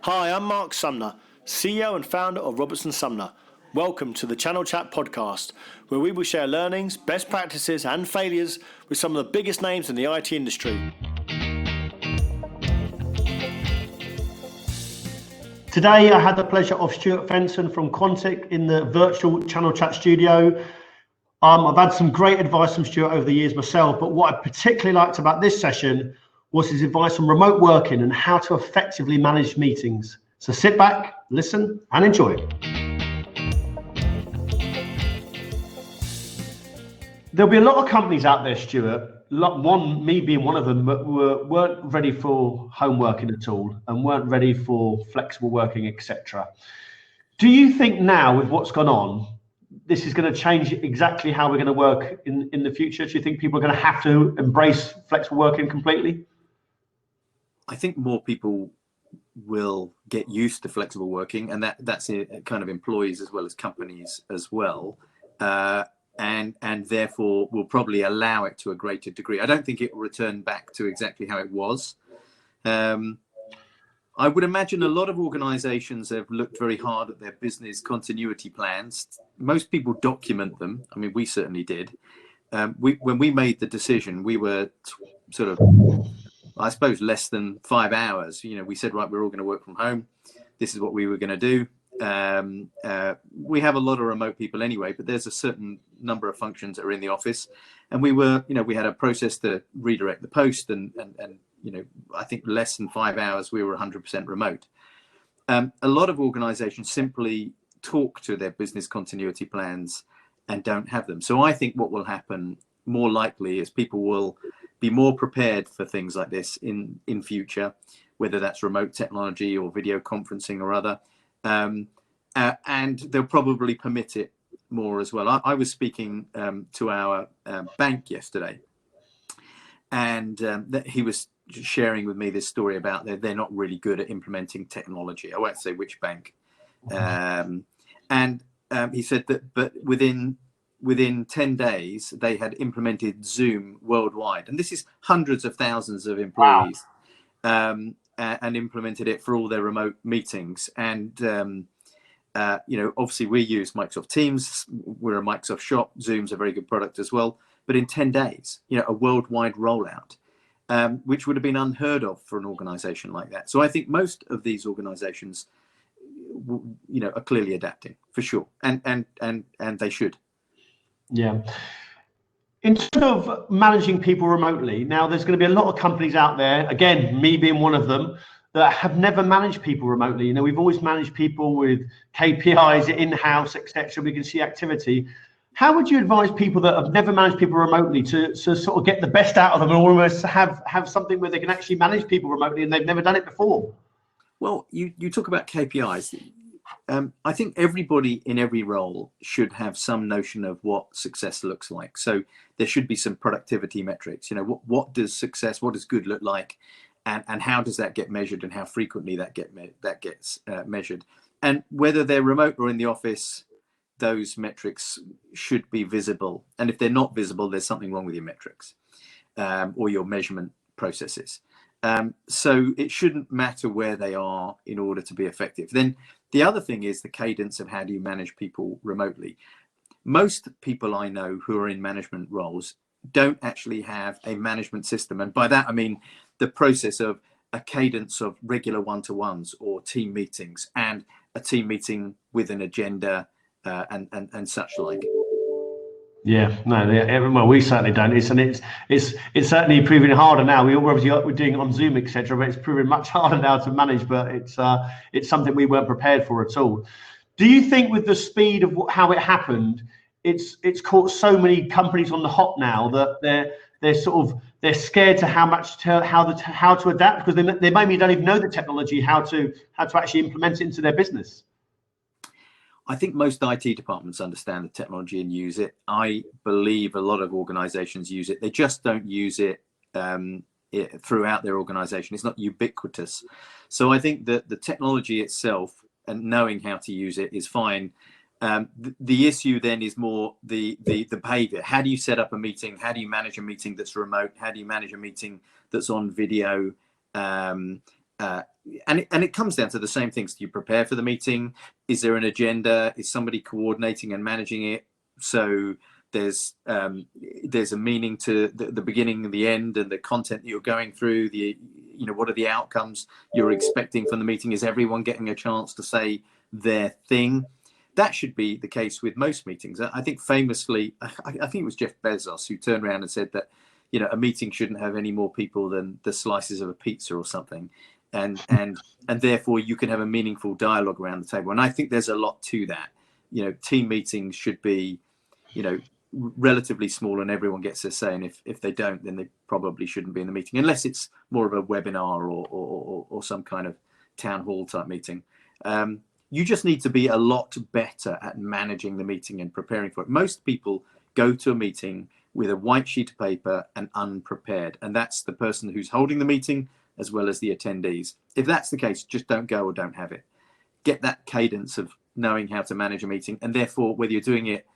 Hi, I'm Marc Sumner, CEO and founder of Robertson Sumner. Welcome to the Channel Chat podcast, where we will share learnings, best practices and failures with some of the biggest names in the IT industry. Today I had the pleasure of Stuart Fenton from Quantiq in the virtual Channel Chat studio. I've had some great advice from Stuart over the years myself, but what I particularly liked about this session was his advice on remote working and how to effectively manage meetings. So sit back, listen and enjoy. There'll be a lot of companies out there, Stuart, me being one of them, but weren't ready for home working at all and weren't ready for flexible working, etc. Do you think now, with what's gone on, this is going to change exactly how we're going to work in the future? Do you think people are going to have to embrace flexible working completely? I think more people will get used to flexible working, and that's kind of employees as well as companies as well, and therefore will probably allow it to a greater degree. I don't think it will return back to exactly how it was. I would imagine a lot of organizations have looked very hard at their business continuity plans. Most people document them. I mean, we certainly did. When we made the decision, we were sort of, I suppose, less than 5 hours. We said, right, we're all going to work from home. This is what we were going to do. We have a lot of remote people anyway, but there's a certain number of functions that are in the office, and we had a process to redirect the post, and I think less than 5 hours we were 100% remote. A lot of organizations simply talk to their business continuity plans and don't have them. So I think what will happen more likely is people will be more prepared for things like this in future, whether that's remote technology or video conferencing or other, and they'll probably permit it more as well. I was speaking to our bank yesterday, and he was sharing with me this story about they're not really good at implementing technology. I won't say which bank, and he said that, but within 10 days, they had implemented Zoom worldwide. And this is hundreds of thousands of employees. Wow. And implemented it for all their remote meetings. And, obviously we use Microsoft Teams. We're a Microsoft shop. Zoom's a very good product as well. But in 10 days, a worldwide rollout, which would have been unheard of for an organization like that. So I think most of these organizations, are clearly adapting for sure. And they should. Yeah. In terms of managing people remotely, now there's going to be a lot of companies out there, again, me being one of them, that have never managed people remotely. We've always managed people with KPIs in-house, etc. We can see activity. How would you advise people that have never managed people remotely to sort of get the best out of them and almost have something where they can actually manage people remotely and they've never done it before? Well, you talk about KPIs. I think everybody in every role should have some notion of what success looks like. So there should be some productivity metrics. What does success, what does good look like, and how does that get measured, and how frequently that gets measured. And whether they're remote or in the office, those metrics should be visible. And if they're not visible, there's something wrong with your metrics or your measurement processes. So it shouldn't matter where they are in order to be effective. Then the other thing is the cadence of how do you manage people remotely. Most people I know who are in management roles don't actually have a management system. And by that, I mean the process of a cadence of regular one-to-ones or team meetings and a team meeting with an agenda and such like. Yeah, no, well, we certainly don't. It's certainly proving harder now. We're doing it on Zoom, etc., but it's proving much harder now to manage. But it's something we weren't prepared for at all. Do you think, with the speed of how it happened, it's caught so many companies on the hop now that they're scared to how to adapt, because they maybe don't even know the technology, how to actually implement it into their business? I think most IT departments understand the technology and use it. I believe a lot of organizations use it. They just don't use it throughout their organization. It's not ubiquitous. So I think that the technology itself and knowing how to use it is fine. The issue then is more the behavior. How do you set up a meeting? How do you manage a meeting that's remote? How do you manage a meeting that's on video? and it comes down to the same things. Do you prepare for the meeting? Is there an agenda? Is somebody coordinating and managing it? So there's a meaning to the beginning and the end, and the content that you're going through. What are the outcomes you're expecting from the meeting? Is everyone getting a chance to say their thing? That should be the case with most meetings. I think famously, I think it was Jeff Bezos who turned around and said that, a meeting shouldn't have any more people than the slices of a pizza or something. And therefore you can have a meaningful dialogue around the table. And I think there's a lot to that. Team meetings should be, relatively small, and everyone gets a say. And if they don't, then they probably shouldn't be in the meeting, unless it's more of a webinar or some kind of town hall type meeting. You just need to be a lot better at managing the meeting and preparing for it. Most people go to a meeting with a white sheet of paper and unprepared, and that's the person who's holding the meeting as well as the attendees. If that's the case, just don't go or don't have it. Get that cadence of knowing how to manage a meeting, and therefore whether you're doing it,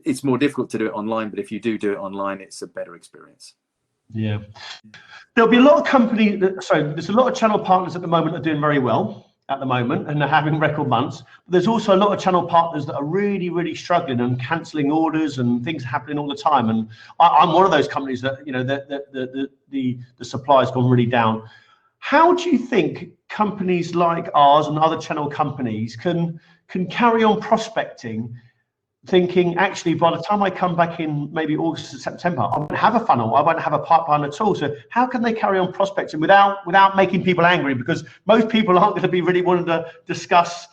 it's more difficult to do it online, but if you do it online, it's a better experience. Yeah, there'll be a lot of companies there's a lot of channel partners at the moment that are doing very well at the moment and they're having record months, but there's also a lot of channel partners that are really struggling and cancelling orders, and things happening all the time. And I'm one of those companies that the supply's gone really down. How do you think companies like ours and other channel companies can carry on prospecting, thinking actually by the time I come back in maybe August or September, I won't have a funnel, I won't have a pipeline at all? So how can they carry on prospecting without making people angry? Because most people aren't going to be really wanting to discuss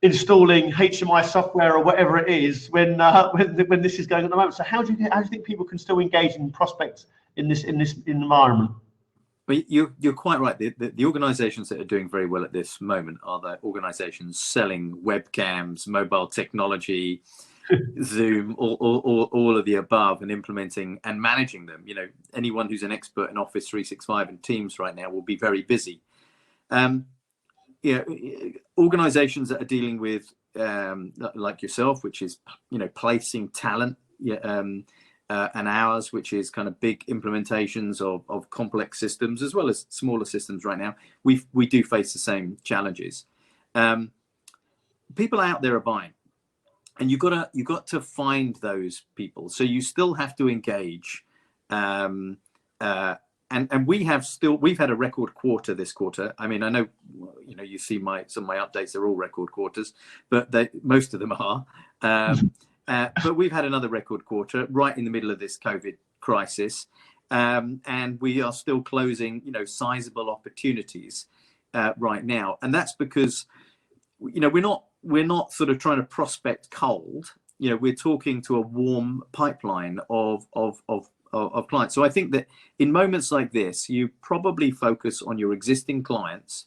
installing HMI software or whatever it is when this is going on at the moment. So how do you think people can still engage and prospect in this environment? But you're quite right. The organizations that are doing very well at this moment are the organizations selling webcams, mobile technology, Zoom, all of the above, and implementing and managing them. Anyone who's an expert in Office 365 and Teams right now will be very busy. Organizations that are dealing with like yourself, which is placing talent, and ours, which is kind of big implementations of complex systems as well as smaller systems right now, we do face the same challenges. People out there are buying, and you got to find those people. So you still have to engage, and we've had a record quarter this quarter. I mean, I know you see some of my updates are all record quarters, but most of them are. But we've had another record quarter right in the middle of this COVID crisis, and we are still closing, sizable opportunities right now. And that's because, we're not sort of trying to prospect cold. We're talking to a warm pipeline of clients. So I think that in moments like this, you probably focus on your existing clients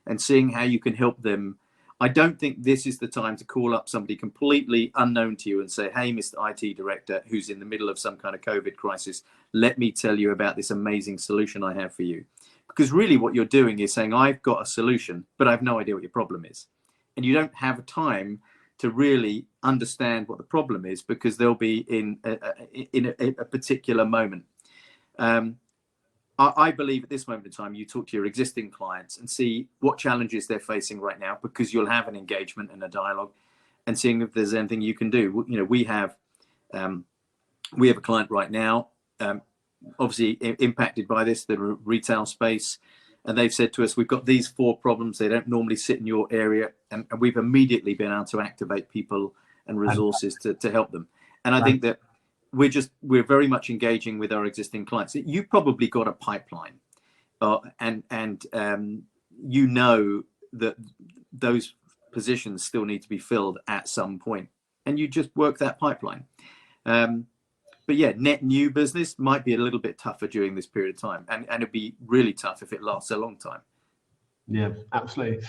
and seeing how you can help them. I don't think this is the time to call up somebody completely unknown to you and say, hey, Mr. IT director, who's in the middle of some kind of COVID crisis, let me tell you about this amazing solution I have for you. Because really what you're doing is saying, I've got a solution, but I have no idea what your problem is. And you don't have time to really understand what the problem is, because they'll be in a particular moment. I believe at this moment in time, you talk to your existing clients and see what challenges they're facing right now, because you'll have an engagement and a dialogue, and seeing if there's anything you can do. We have a client right now, obviously impacted by this, the retail space, and they've said to us, we've got these 4 problems. They don't normally sit in your area, and we've immediately been able to activate people and resources to help them. And I think that we're very much engaging with our existing clients. You probably got a pipeline, and that those positions still need to be filled at some point, and you just work that pipeline. But yeah, net new business might be a little bit tougher during this period of time, and it'd be really tough if it lasts a long time. Yeah, absolutely.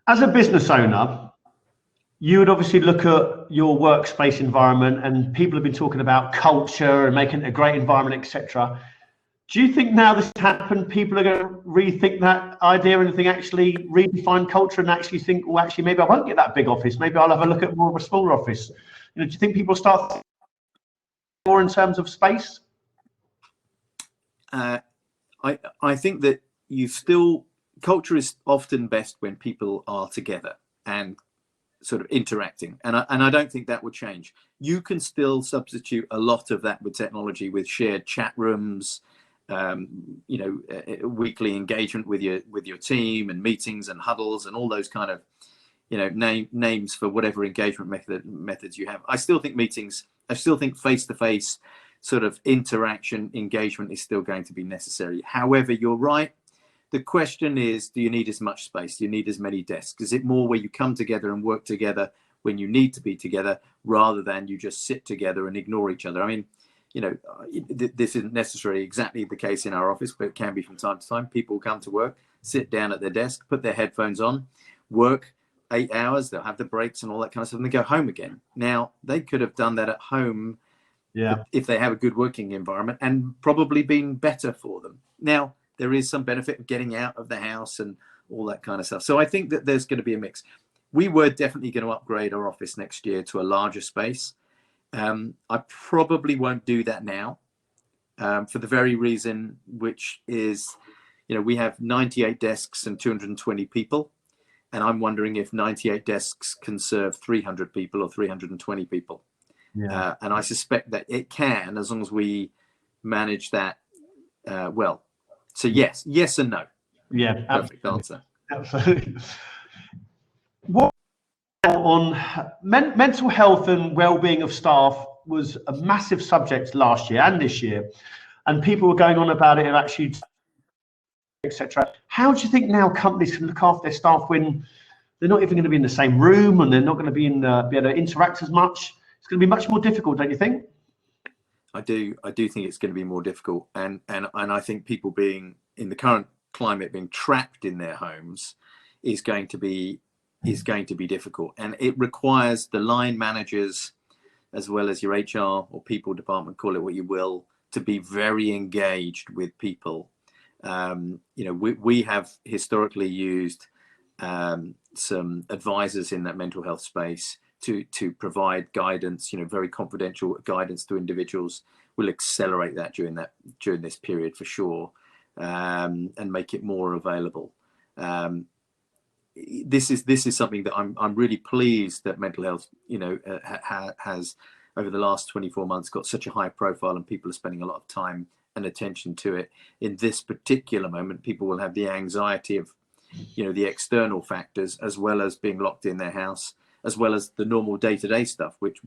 As a business owner, you would obviously look at your workspace environment, and people have been talking about culture and making it a great environment, etc. Do you think now this has happened, people are going to rethink that idea and think actually redefine culture and actually think, well, actually, maybe I won't get that big office. Maybe I'll have a look at more of a smaller office. Do you think people start more in terms of space? I think that you still culture is often best when people are together and sort of interacting, and I don't think that would change. You can still substitute a lot of that with technology, with shared chat rooms, weekly engagement with your team, and meetings and huddles and all those kind of names for whatever engagement methods you have. I still think face-to-face sort of interaction, engagement is still going to be necessary. However, you're right. The question is, do you need as much space? Do you need as many desks? Is it more where you come together and work together when you need to be together, rather than you just sit together and ignore each other? I mean, this isn't necessarily exactly the case in our office, but it can be from time to time. People come to work, sit down at their desk, put their headphones on, work 8 hours, they'll have the breaks and all that kind of stuff, and they go home again. Now, they could have done that at home, if they have a good working environment, and probably been better for them. Now, there is some benefit of getting out of the house and all that kind of stuff. So I think that there's going to be a mix. We were definitely going to upgrade our office next year to a larger space. I probably won't do that now, for the very reason, which is, we have 98 desks and 220 people. And I'm wondering if 98 desks can serve 300 people or 320 people. Yeah. And I suspect that it can, as long as we manage that well. So yes and no. Yeah, perfect answer. Absolutely. What on mental health and well-being of staff was a massive subject last year and this year, and people were going on about it and actually, etc. How do you think now companies can look after their staff when they're not even going to be in the same room, and they're not going to be be able to interact as much? It's going to be much more difficult, don't you think? I do think it's going to be more difficult, and I think people being in the current climate, being trapped in their homes, is going to be difficult, and it requires the line managers, as well as your HR or people department, call it what you will, to be very engaged with people. We have historically used some advisors in that mental health space to provide guidance, very confidential guidance to individuals. We'll accelerate that during this period for sure, and make it more available. This is something that I'm really pleased that mental health, has over the last 24 months got such a high profile, and people are spending a lot of time and attention to it. In this particular moment, people will have the anxiety of, the external factors, as well as being locked in their house, as well as the normal day-to-day stuff, which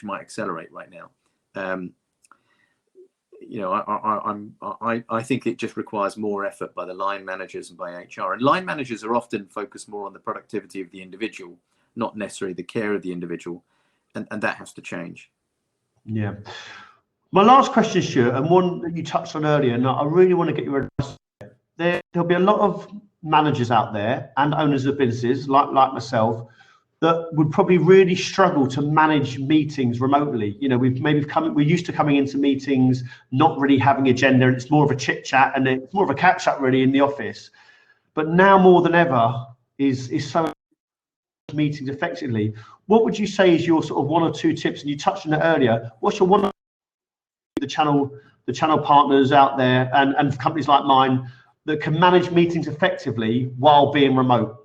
might accelerate right now. I think it just requires more effort by the line managers and by HR. And line managers are often focused more on the productivity of the individual, not necessarily the care of the individual, and that has to change. Yeah. My last question, Stuart, and one that you touched on earlier, and I really want to get your advice. There'll be a lot of managers out there and owners of businesses like myself that would probably really struggle to manage meetings remotely. We're used to coming into meetings, not really having agenda, and it's more of a chit chat, and it's more of a catch up really in the office. But now more than ever is so meetings effectively. What would you say is your sort of one or two tips? And you touched on it earlier. What's your one or two, the channel partners out there and companies like mine that can manage meetings effectively while being remote?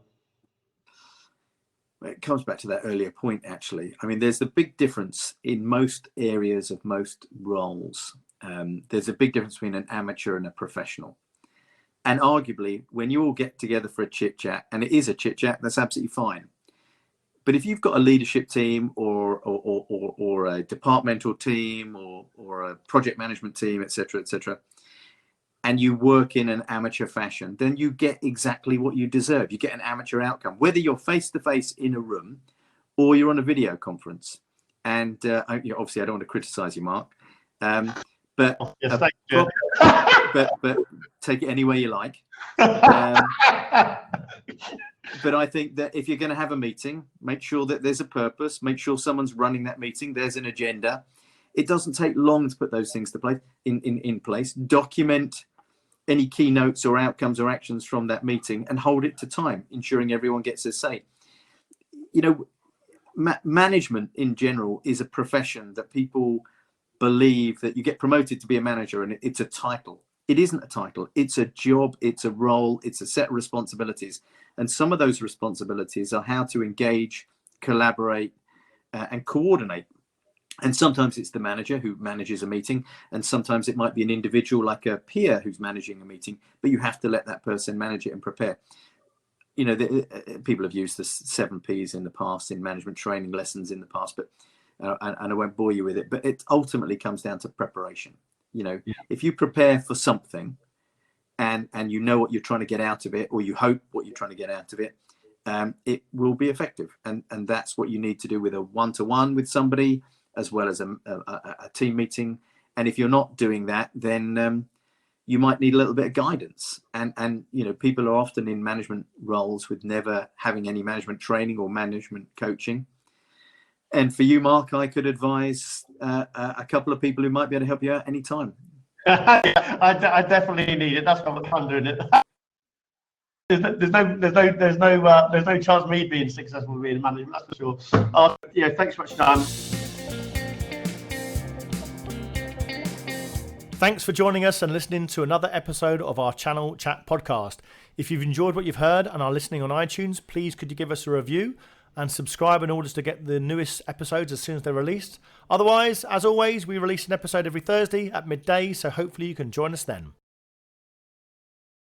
It comes back to that earlier point, actually. I mean, there's a big difference in most areas of most roles. There's a big difference between an amateur and a professional. And arguably, when you all get together for a chit chat, and it is a chit chat, that's absolutely fine. But if you've got a leadership team or a departmental team or a project management team, etc., and you work in an amateur fashion, then you get exactly what you deserve. You get an amateur outcome, whether you're face-to-face in a room or you're on a video conference. And obviously, I don't want to criticize you, Mark, but take it any way you like. But I think that if you're going to have a meeting, make sure that there's a purpose, make sure someone's running that meeting, there's an agenda. It doesn't take long to put those things in place. Document any keynotes or outcomes or actions from that meeting and hold it to time, ensuring everyone gets a say. Management in general is a profession that people believe that you get promoted to be a manager and it's a title. It isn't a title. It's a job. It's a role. It's a set of responsibilities. And some of those responsibilities are how to engage, collaborate, and coordinate. And sometimes it's the manager who manages a meeting, and sometimes it might be an individual like a peer who's managing a meeting, but you have to let that person manage it and prepare. You know, people have used the 7 Ps in the past in management training lessons in the past, but and I won't bore you with it, but it ultimately comes down to preparation. You know, if you prepare for something and you know what you're trying to get out of it, or you hope what you're trying to get out of it, it will be effective. And that's what you need to do with a one-to-one with somebody, as well as a team meeting. And if you're not doing that, then you might need a little bit of guidance. And you know, people are often in management roles with never having any management training or management coaching. And for you, Mark, I could advise a couple of people who might be able to help you out anytime. I definitely need it. That's why I'm doing it. There's no chance of me being successful being management. That's for sure. Yeah, thanks so much, Dan. Thanks for joining us and listening to another episode of our Channel Chat podcast. If you've enjoyed what you've heard and are listening on iTunes, please could you give us a review and subscribe in order to get the newest episodes as soon as they're released. Otherwise, as always, we release an episode every Thursday at midday, so hopefully you can join us then.